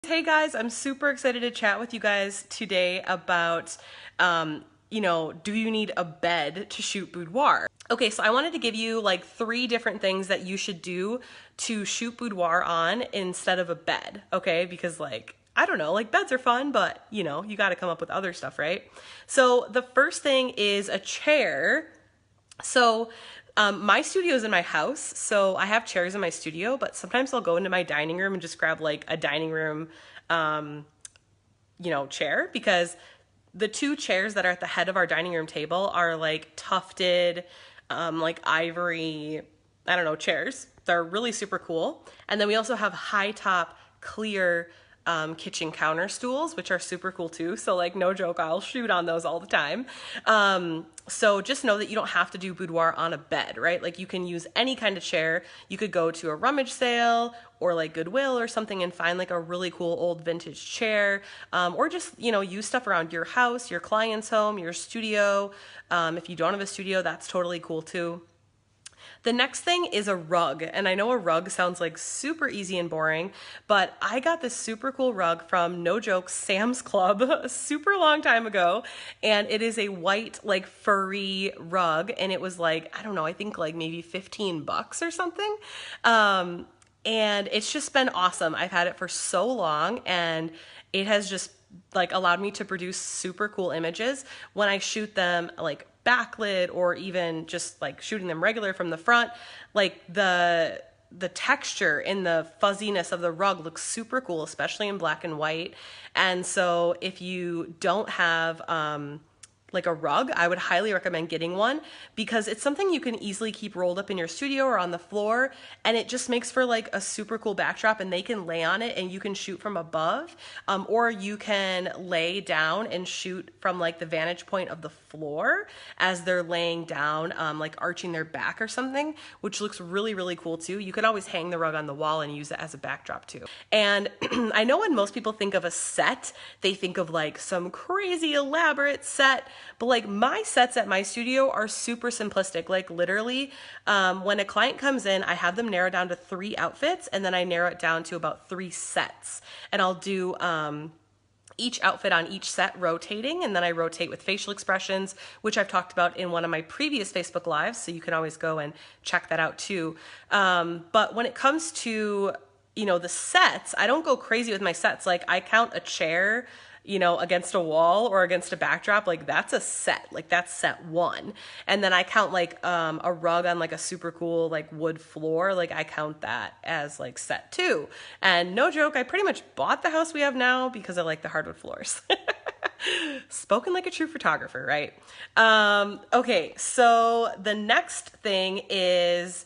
Hey guys, I'm super excited to chat with you guys today about, do you need a bed to shoot boudoir? Okay, so I wanted to give you like 3 different things that you should do to shoot boudoir on instead of a bed, okay? Because I don't know, like beds are fun, but you got to come up with other stuff, right? So the first thing is a chair. So my studio is in my house, so I have chairs in my studio, but sometimes I'll go into my dining room and just grab like a dining room, chair, because the 2 chairs that are at the head of our dining room table are like tufted, like ivory, I don't know, chairs. They're really super cool. And then we also have high top clear kitchen counter stools, which are super cool too. So like, no joke, I'll shoot on those all the time. So just know that you don't have to do boudoir on a bed, right? Like you can use any kind of chair. You could go to a rummage sale or like Goodwill or something and find like a really cool old vintage chair, or just, use stuff around your house, your client's home, your studio. If you don't have a studio, that's totally cool too. The next thing is a rug, and I know a rug sounds like super easy and boring, but I got this super cool rug from, no joke, Sam's Club a super long time ago, and it is a white like furry rug, and it was like, I don't know, I think like maybe $15 or something. And it's just been awesome. I've had it for so long, and it has just like allowed me to produce super cool images when I shoot them like backlit or even just like shooting them regular from the front. Like the texture and the fuzziness of the rug looks super cool, especially in black and white. And so if you don't have like a rug, I would highly recommend getting one, because it's something you can easily keep rolled up in your studio or on the floor, and it just makes for like a super cool backdrop, and they can lay on it and you can shoot from above, or you can lay down and shoot from like the vantage point of the floor as they're laying down, like arching their back or something, which looks really, really cool too. You could always hang the rug on the wall and use it as a backdrop too. And I know when most people think of a set, they think of like some crazy elaborate set. But like my sets at my studio are super simplistic. Like literally, when a client comes in, I have them narrow down to 3 outfits, and then I narrow it down to about 3 sets. And I'll do each outfit on each set rotating, and then I rotate with facial expressions, which I've talked about in one of my previous Facebook Lives, so you can always go and check that out too. But when it comes to, the sets, I don't go crazy with my sets. Like I count a chair, against a wall or against a backdrop, like that's a set, like that's set 1. And then I count like a rug on like a super cool like wood floor, like I count that as like set 2. And no joke, I pretty much bought the house we have now because I like the hardwood floors. Spoken like a true photographer, right? Okay, so the next thing is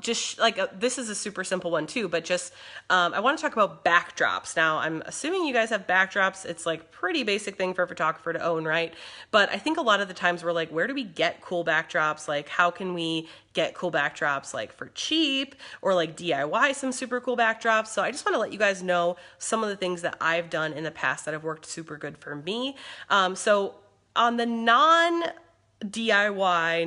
just like this is a super simple one too, but just I want to talk about backdrops. Now I'm assuming you guys have backdrops. It's like pretty basic thing for a photographer to own, right? But I think a lot of the times we're like, where do we get cool backdrops? Like how can we get cool backdrops like for cheap, or like DIY some super cool backdrops? So I just want to let you guys know some of the things that I've done in the past that have worked super good for me. So on the non-DIY,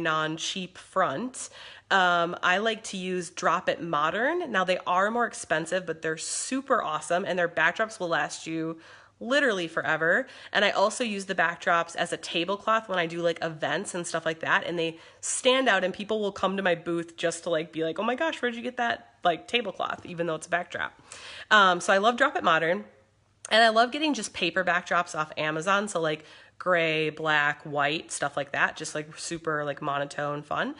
non-cheap front, I like to use Drop It Modern. Now they are more expensive, but they're super awesome, and their backdrops will last you literally forever. And I also use the backdrops as a tablecloth when I do like events and stuff like that, and they stand out, and people will come to my booth just to like be like, oh my gosh, where'd you get that like tablecloth, even though it's a backdrop. So I love Drop It Modern, and I love getting just paper backdrops off Amazon. So like gray, black, white, stuff like that, just like super like monotone fun.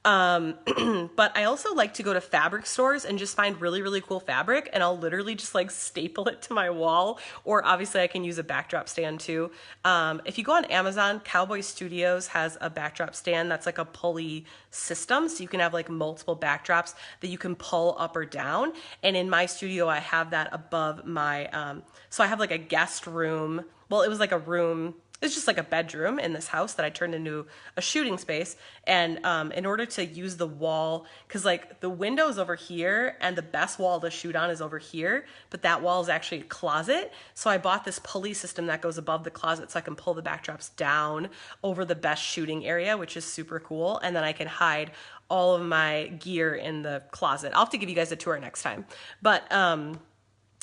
But I also like to go to fabric stores and just find really, really cool fabric, and I'll literally just like staple it to my wall, or obviously I can use a backdrop stand too. If you go on Amazon, Cowboy Studios has a backdrop stand that's like a pulley system, so you can have like multiple backdrops that you can pull up or down. And in my studio, I have that above my, so I have like a guest room. Well, it was like a room. It's just like a bedroom in this house that I turned into a shooting space. And in order to use the wall, because like the window's over here and the best wall to shoot on is over here, but that wall is actually a closet. So I bought this pulley system that goes above the closet so I can pull the backdrops down over the best shooting area, which is super cool. And then I can hide all of my gear in the closet. I'll have to give you guys a tour next time. But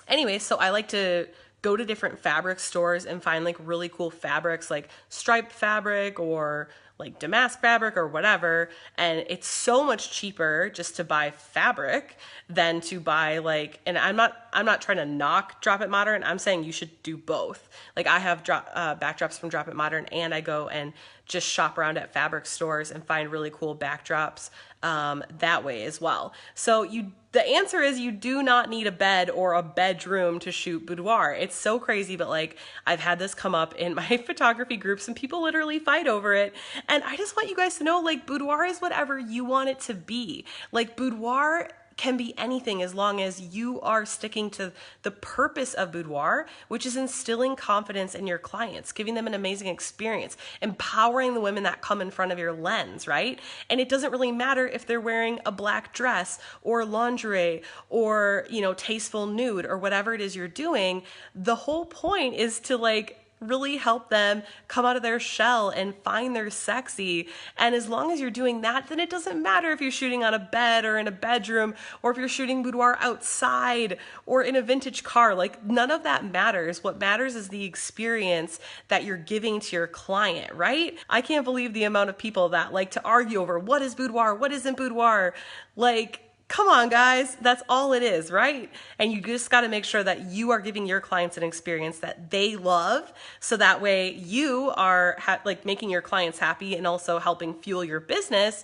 Anyway, so I like to go to different fabric stores and find like really cool fabrics, like striped fabric or like damask fabric or whatever. And it's so much cheaper just to buy fabric than to buy like, and I'm not trying to knock Drop It Modern. I'm saying you should do both. Like I have backdrops from Drop It Modern, and I go and just shop around at fabric stores and find really cool backdrops that way as well. So the answer is you do not need a bed or a bedroom to shoot boudoir. It's so crazy, but like I've had this come up in my photography groups and people literally fight over it. And I just want you guys to know, like, boudoir is whatever you want it to be. Like, boudoir can be anything as long as you are sticking to the purpose of boudoir, which is instilling confidence in your clients, giving them an amazing experience, empowering the women that come in front of your lens, right? And it doesn't really matter if they're wearing a black dress or lingerie or, you know, tasteful nude or whatever it is you're doing. The whole point is to like really help them come out of their shell and find their sexy. And as long as you're doing that, then it doesn't matter if you're shooting on a bed or in a bedroom, or if you're shooting boudoir outside or in a vintage car. Like, none of that matters. What matters is the experience that you're giving to your client, right? I can't believe the amount of people that like to argue over what is boudoir, what isn't boudoir. Like, come on, guys, that's all it is, right? And you just got to make sure that you are giving your clients an experience that they love, so that way you are like making your clients happy and also helping fuel your business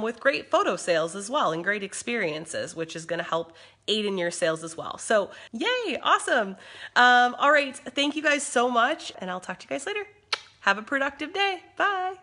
with great photo sales as well and great experiences, which is going to help aid in your sales as well. So yay, awesome. All right, thank you guys so much, and I'll talk to you guys later. Have a productive day. Bye.